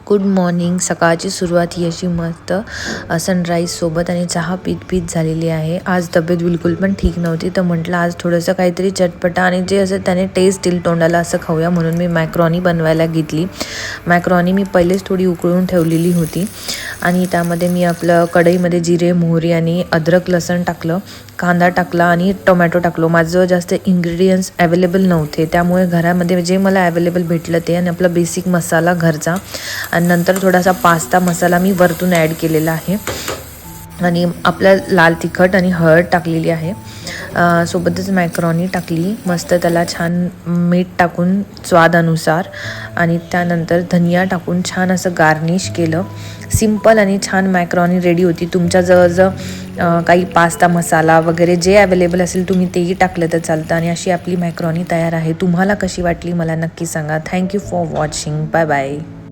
Good morning. सकाळची सुरुवात ही अशी मस्त सनराईजसोबत आणि चहा पीत झालेली आहे. आज तब्येत बिलकुल पण ठीक नव्हती, तर म्हटलं आज थोडंसं काहीतरी चटपटा आणि जे असं त्याने टेस्ट येईल तोंडाला असं खाऊया, म्हणून मी मॅक्रॉनी बनवायला घेतली. मॅक्रॉनी मी पहिलेच थोडी उकळून ठेवलेली होती आणि त्यामध्ये मी आपलं कढईमध्ये जिरे, मोहरी आणि अद्रक लसण टाकलं, कांदा टाकला आणि टोमॅटो टाकलो. माझं जास्त इन्ग्रेडियंट्स अवेलेबल नव्हते, त्यामुळे घरामध्ये जे मला अवेलेबल भेटलं ते आणि आपला बेसिक मसाला घरचा आणि नंतर थोडासा पास्ता मसाला मी वरतून ॲड केलेला आहे आणि आपल्या लाल तिखट आणि हळद टाकलेली आहे. सोबतच मॅक्रॉनी टाकली, मस्त त्याला छान मीठ टाकून स्वादानुसार आणि त्यानंतर धनिया टाकून छान असं गार्निश केलं. सिंपल आणि छान मॅक्रॉनी रेडी होती. तुमच्या जवळ काही पास्ता मसाला वगैरे जे अवेलेबल असेल तुम्ही तेही टाकलं तर चालतं आणि अशी आपली मॅक्रॉनी तयार आहे. तुम्हाला कशी वाटली मला नक्की सांगा. Thank you for watching. Bye bye.